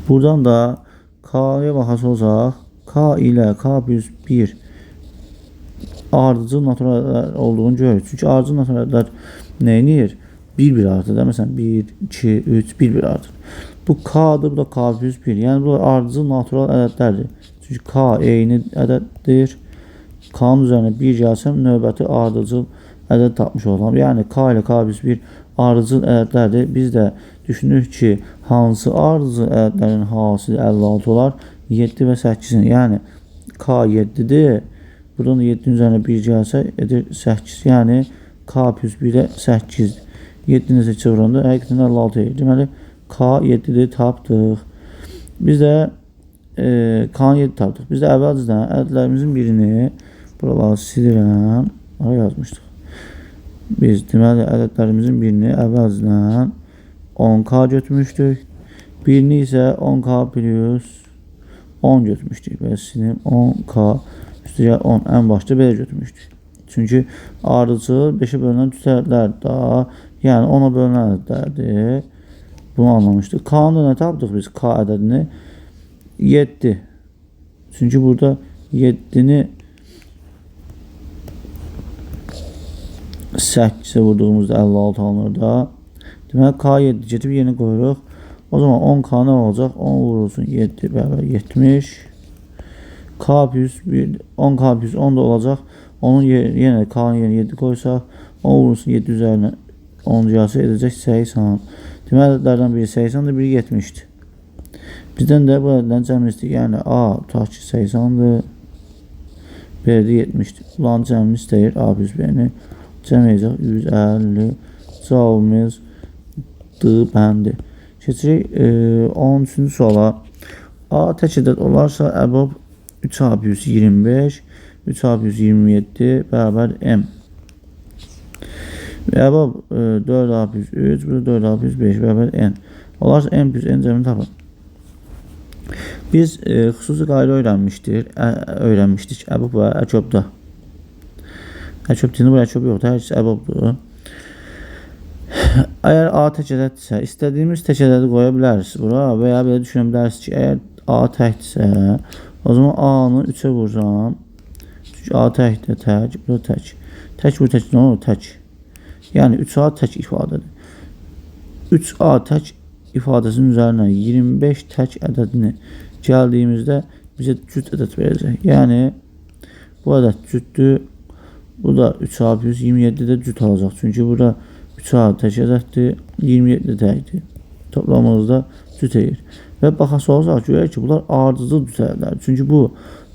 A: Buradan da K'ya baxası olsaq, K ilə K plus 1 ardıcıl naturallər olduğunu görürük. Çünki ardıcıl naturallər nə edir? 1-1 artır da. Məsələn 1, 2, 3, 1-1 artır. Bu K'dır, bu da K plus 1. Yəni bu ardıcıl natural ədədlərdir. Çünki K eyni ədəddir. K'nın üzərinə 1 gəlsəm növbəti ardıcıl ədəd tapmış olam. Yəni K ilə K plus 1 ardıcıl ədədlərdir. Biz də düşünürük ki, hansı ardıcıl ədədlərin hasili 56 olar? 7 və 8-in. Yəni K 7-dir. Buradan 7-nin üzərinə 1 gəlsə edir 8. Yəni K plus 1-ə 8-dir. 7-ni isə çevirəndə həqiqətən 56 edir. Deməli K 7-dir, tapdıq. Biz də K-nı 7 tapdıq. Biz də əvvəlcədən ədədlərimizin birini buraları silirəm. Ara yazmışdıq. Biz deməli ədədlərimizin birini əvvəlcədən 10K götürmüşdük. Birini isə 10K plus 10 götürmüşdük. Belə silim 10K üstəgəl 10 ən başda belə götürmüşdük. Çünki ardıcıl 5-ə bölünən cüt ədədlər daha, yəni 10-a bölünən ədədlərdir. Bunu anlamışdıq. K-nı nə tapdıq biz? K ədədini 7. Çünki burada 7-ni 8'e vurduğumuzda 56 alınır da. Deməli K7 getib yeni qoyuruq. O zaman 10K nə olacaq? 10 vurulsun 7 bərabər 70. K plus 1, 10K plus 10 da olacaq. Onun yenə K'nın yerinə 7 qoysaq, 10 vurulsun 7 üzərinə 10 gəlsə edəcək 80. Deməli ədədlərdən biri 80-dir, biri 70-dir. Bizdən də bu ədədlərin cəmini istəyir. Yəni A tutaq ki 80-dır, B də 70-dir. Bunların cəmini istəyir A plus B-ni. Cəm edəcək 150. Cavabımız D bəndi. Keçirik 13-cü suala. A tək ədəd olarsa əbab 3A plus 25, 3A plus 27 bərabər M. Əbab 4A plus 3, bu da 4A plus 5 bərabər N. Olarsa M plus N cəmini tapın. Biz xüsusi qayda öyrənmişdik əbab və əkobda. Əkəb dilində bu əkəb yoxdur, hər ikisi əbabdır. Əgər A tək ədəddirsə, istədiyimiz tək ədədi qoya biləriz bura və ya belə düşünə biləriz ki, əgər A təkdirsə, o zaman A-nı 3-ə vursam, çünki A təkdir, tək, bu da tək. Tək bu tək nə olur? Tək. Yəni 3A tək ifadədir. 3A tək ifadəsinin üzərinə 25 tək ədədini gəldiyimizdə bizə cüt ədəd verəcək. Yəni bu ədəd cütdür. Bu da 3A plus 27-də cüt alacaq. Çünki burada 3A tək ədəddir, 27 təkdir. Toplamımızda cüt edir. Və baxası olsaq görək ki, bunlar ardıcıl cüt ədədlərdir. Çünki bu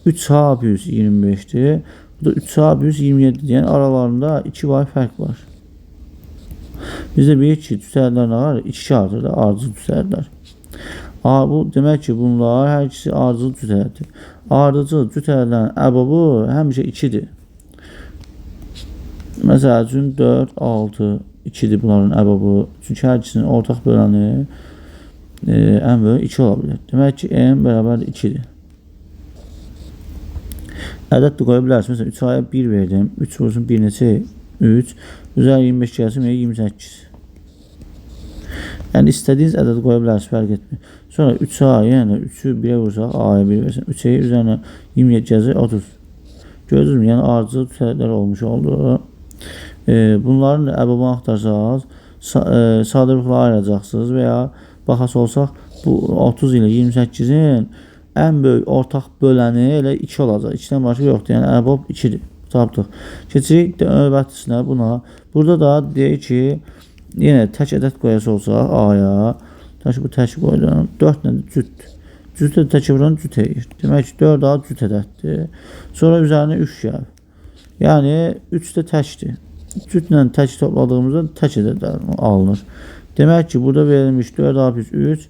A: 3A plus 25-dir. Bu da 3A plus 27-dir. Yəni aralarında 2 var fərq var. Bizdə bilir ki, cüt ədədlər nə var? 2 artır da ardıcıl cüt ədədlər. Bu demək ki, bunlar hər ikisi ardıcıl cüt ədəddir. Ardıcıl cüt ədədlərin əbabı həmişə 2-dir. Məsəl üçün 4, 6, 2-dir bunların əbabı. Çünki hər ikisinin ortaq böləni ən böyük 2 ola bilər. Demək ki, M bərabər 2-dir. Ədəd də qoya bilərsiniz. Məsələn, 3A-ya 1 verdim. 3 vursun 1 neçə? 3. Üzər 25 gəlsin, 28. Yəni, istədiyiniz ədədi qoya bilərsiniz, fərq etmir. Sonra 3A, yəni 3-ü 1-ə vursaq, A-ya 1 versin. 3-ə üzərinə 27 gəlsin, 30. Gördünüz mü? Yəni, ardıcıl cüt olmuş oldu. Bunların əbabını axtarsaq, sadəliklə ayıracaqsınız və ya baxası olsaq, bu 30 ilə 28-in ən böyük ortaq böləni elə 2 olacaq. 2-dən başqa yoxdur. Yəni, əbab 2-dir. Tapdıq. Keçirik növbətisinə buna. Burada da deyək ki, yenə tək ədəd qoyası olsaq A-ya, bu tək qoydum, 4 nədir? Cütdür. Cütdə tək vuran cüt edir. Demək ki, 4 A cüt ədəddir. Sonra üzərinə 3 gəlir. Yəni 3 də təkdir. Cütlə tək topladığımızda tək ədədlər alınır. Demək ki, burada verilmiş 4A plus 3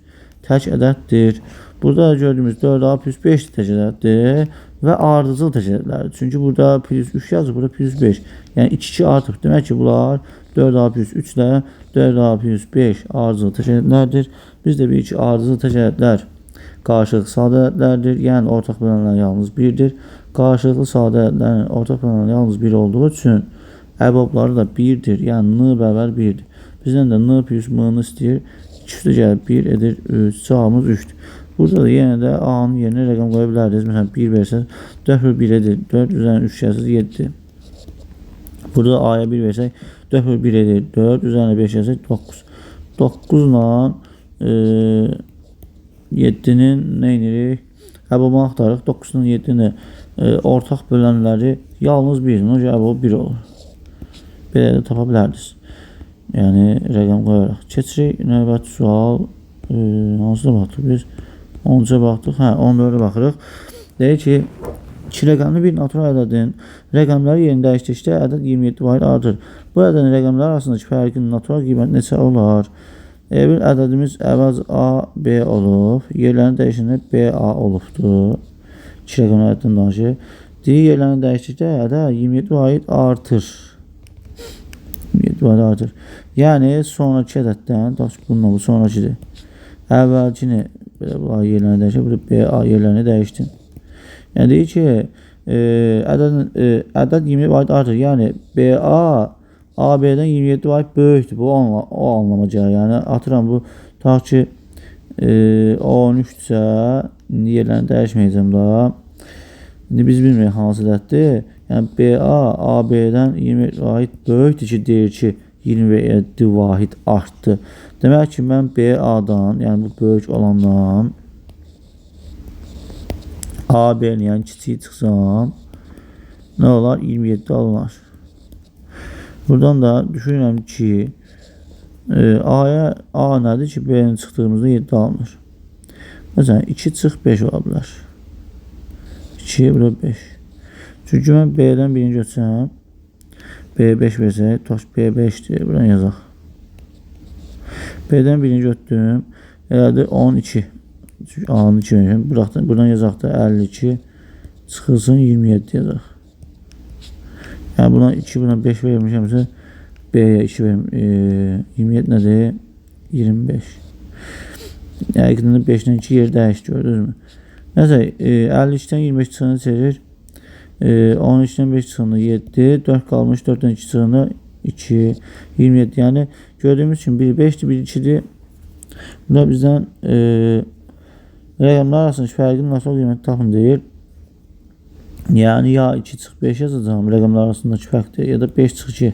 A: tək ədəddir. Burada gördüyümüz 4A plus 5 tək ədəddir və ardıcıl tək ədədlərdir. Çünki burada plus 3 yazır, burada plus 5. Yəni 2 artıq. Demək ki, bunlar 4A plus 3 ilə 4A plus 5 ardıcıl tək ədədlərdir. Biz də bilik ki, ardıcıl tək ədədlər qarşılıqlı sadə ədədlərdir. Yəni ortaq bölənlər yalnız 1-dir. Qarşılıqlı sadə ədədlərin ortaq bölənlər yalnız 1 olduğu üçün əbabları da 1-dir. Yəni N bərabər 1-dir. Bizdən də N plus M-ni istəyir. 2 üstə gəlib 1 edir 3. Cavabımız 3-dür. Burada da yenə də A-nın yerinə rəqəm qoya bilərdiniz. Məsələn 1 versəz 4 bölü 1 edir. 4 üzərinə 3 gəlsəz 7. Burada A-ya 1 versək 4 bölü 1 edir. 4 üzərinə 5 gəlsək 9. 9 ilə 7-nin nə edirik? Əbabını axtarıq. 9-dan 7-ni ortaq bölənləri yalnız 1. Ona görə əbab 1 olur. Belə də tapa bilərdiniz. Yəni rəqəm qoyaraq. Keçirik növbəti sual. Hansına baxdıq biz? 10-ca baxdıq. Hə, 14-ə baxırıq. Deyir ki, 2 rəqəmli bir natural ədədin rəqəmləri yerini dəyişdikcə ədəd 27 vahid artır. Bu ədədin rəqəmləri arasındakı fərqin natural qiyməti neçə olar? Bir ədədimiz əvvəz A, B olub. Yerlərini dəyişəndə BA olubdur. 2 rəqəmli ədəddən danışır. Deyir, yerlərini dəyişdikcə ədəd 27 vahid artır. 27 vahid artır. Yəni, sonraki ədəddən, bununla bu sonrakidir. Əvvəlcini, belə bunlar yerlərini dəyişir. Burada BA yerlərini dəyişdim. Yəni, deyir ki, ədəd 27 vahid artır. Yəni, BA AB-dən 27 vahid böyükdür. Bu o anlama gəlir. Yəni, atıram bu, ta ki, 13-də, indi yerlərini dəyişməyəcəm daha. İndi biz bilmirik hansı ədəddir. Yəni, BA AB-dən 27 vahid böyükdür ki, deyir ki, 27 vahid artdı. Demək ki, mən BA-dan, yəni bu böyük olandan AB-ni, yəni kiçiyi çıxsam, nə olar? 27 alınar. Buradan da düşünürəm ki, A nədir ki, B-nin çıxdığımızda 7 alınır. Məsələn, 2 çıx 5 ola bilər. 2, burada 5. Çünki mən B-dən birini götürsəm, B5 versək, taş B5'dir. Buradan yazaq. B-dən birini götürdüm. Elədi 12. Çünki A-nı 2 verirəm. Buradan yazaq da 52. Çıxılsın 27 yazaq. Yəni buna 2, buna 5 vermişəmsə B-yə 2 verim. 27 nədir? 25. Yəni ikidən 5-dən 2 yer dəyişdi, gördünüzmü? Nəsə, 52-dən 25 çıxını çevirir. 13-dən 5 çıxını 7. 4 qalmış, 4-dən 2 çıxını 2. 27. Yəni gördüyümüz üçün biri 5'dir, biri 2'dir. Burada bizdən rəqəmlər arasındakı fərqin nasıl qiyməti tapın deyir. Yəni ya 2 çıx 5 yazacağım rəqəmlər arasındakı fərqdir, ya da 5 çıx 2.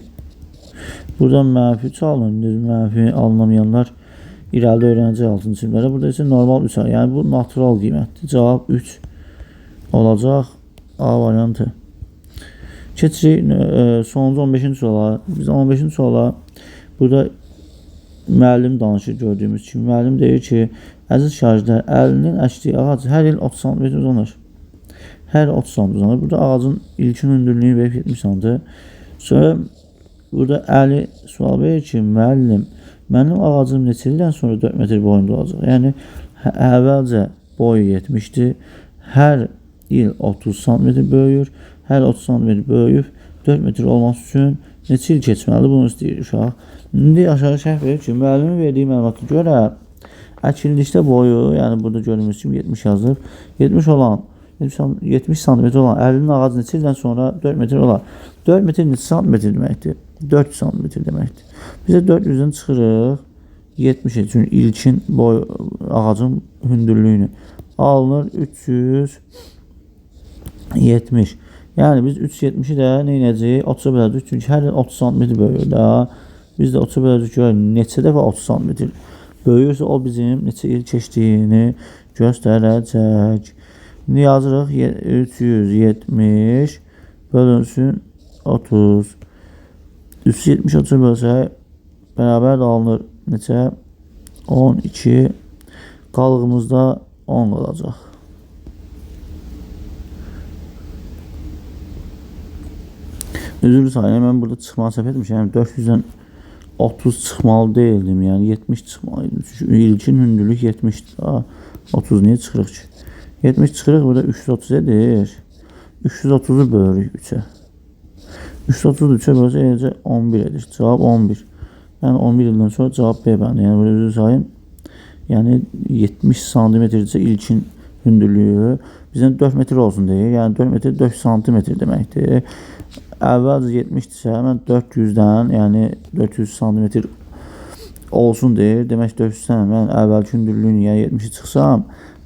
A: Buradan mənfi 3 alınır. Mənfi alınamayanlar irəlidə öyrənəcək 6-cı siniflərdə. Burada isə normal 3 alınır. Yəni bu natural qiymətdir. Cavab 3 olacaq. A variantı. Keçirik sonuncu 15-ci suala. Biz 15-ci suala burada müəllim danışır gördüyümüz kimi. Müəllim deyir ki, əziz şagirdlər, əlinin əkdiyi ağac hər il 30 cm uzanır. Hər 30 cm uzanır. Burada ağacın ilkin hündürlüyünü verib 70 cm. Sonra burada əli sual verir ki, müəllim, mənim ağacım neçə ildən sonra 4 metr boyunda olacaq? Yəni, əvvəlcə boyu 70'dir. Hər il 30 cm böyüyür. Hər 30 cm böyüyüb 4 metr olması üçün neçə il keçməli? Bunu istəyir uşaq. İndi aşağı şərh verir ki, müəllimin verdiyi məlumata görə əkildikdə boyu, yəni burada gördüyümüz kimi 70 yazılır. 70 cm olan əlinin ağacı neçə ildən sonra 4 metr olar? 4 metr neçə santimetr deməkdir? 400 cm deməkdir. Bizə 400-dən çıxırıq 70 üçün ilkin boy ağacın hündürlüyünü alınır 370. Yəni biz 370'i də nə edəcəyik? 30'a böləcəyik. Çünki hər il 30 cm böyüyür da. Biz də 30'a böləcəyik. Neçə dəfə 30 cm böyüyürsə o bizim neçə il keçdiyini göstərəcək. İndi yazırıq 370 bölünsün 30. 370 30 bölsək bərabər də alınır neçə? 12. Qalığımızda 10 qalacaq. Üzrlü sayın, mən burada çıxmalı səhv etmişəm. Yəni 400'dən 30 çıxmalı deyildim. Yəni 70 çıxmalıydım. Çünki ilkin hündürlük 70'dir. 30 niyə çıxırıq ki? 70 çıxırıq, burada 330 edir. 330'u bölürük 3'ə. 330'u 3'ə bölsə eləcə 11 edir. Cavab 11. Yəni 11 ildən sonra cavab B bəndi. Yəni burada üzrlü sayın. Yəni 70 santimetrdirsə ilkin hündürlüyü bizdən 4 metr olsun deyir. Yəni 4 metr 4 santimetr deməkdir. Əvvəlcə 70'dirsə mən 400'dən, yəni 400 santimetr olsun deyir. Demək 400'dən mən əvvəlki hündürlüyünü, yəni 70'i çıxsam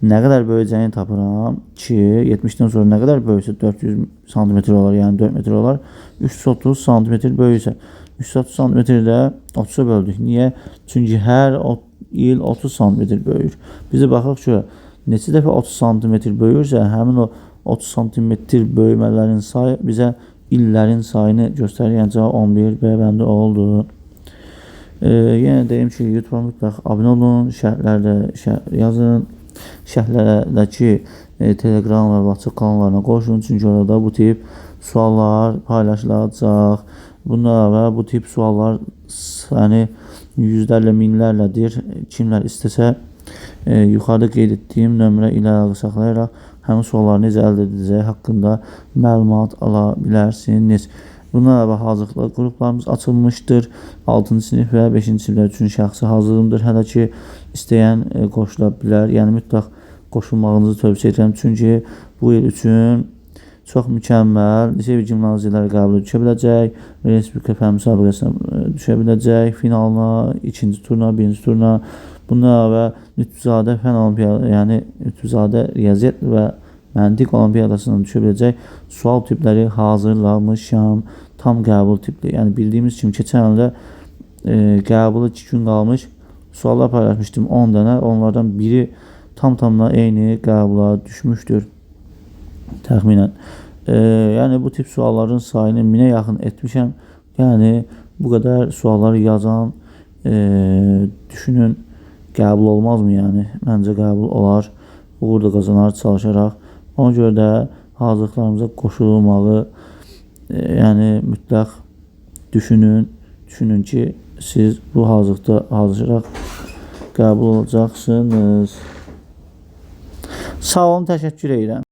A: nə qədər böyüyəcəyini tapıram ki, 70'dən sonra nə qədər böyüsə 400 santimetr olar, yəni 4 metr olar. 330 santimetr böyüsə 330 santimetrdə 30'a böldük. Niyə? Çünki hər il 30 santimetr böyür. Bizə baxaq ki, neçə dəfə 30 santimetr böyürsə, həmin o 30 santimetr böyümələrin sayı bizə illərin sayını göstərir. Yəni cavab 11 B bəndi oldu. Yenə deyim ki, YouTube-a mütləq abunə olun, şərhlərdə yazın, şərhlərdəki Telegram və WhatsApp kanallarına qoşulun, çünki orada bu tip suallar paylaşılacaq. Bundan və bu tip suallar yəni yüzlərlə, minlərlədir. Kimlər istəsə yuxarıda qeyd etdiyim nömrə ilə əlaqə saxlayaraq həmin sualları necə əldə edəcəyi haqqında məlumat ala bilərsiniz. Bundan və hazırlıqlı qruplarımız açılmışdır. 6-cı sinif və 5-ci siniflər üçün şəxsi hazırlığımdır. Hələ ki, istəyən qoşula bilər. Yəni mütləq qoşulmağınızı tövsiyə edirəm. Çünki bu il üçün çox mükəmməl lisey və gimnaziyalara qəbul düşə biləcək, Respublika fənn müsabiqəsinə düşə biləcək, finalına, ikinci turuna, birinci turuna, bundan və Lütfüzadə fənn olimpiyada, yəni Lütfüzadə riyaziyyat və məntiq olimpiyadasına düşə biləcək sual tipləri hazırlamışam. Tam qəbul tipli. Yəni bildiyimiz kimi keçən ildə qəbulu 2 gün qalmış suallar paylaşmışdım 10 dənə. Onlardan biri tam-tamına eyni qəbula düşmüşdür təxminən. Yəni bu tip sualların sayını 1000-ə yaxın etmişəm. Yəni bu qədər sualları yazan düşünün qəbul olmazmı yəni? Məncə qəbul olar. Uğur da qazanar çalışaraq. Ona görə də hazırlıqlarımıza qoşulmağı yəni mütləq düşünün. Düşünün ki, siz bu hazırlıqda hazırlaşaraq qəbul olacaqsınız. Sağ olun, təşəkkür edirəm.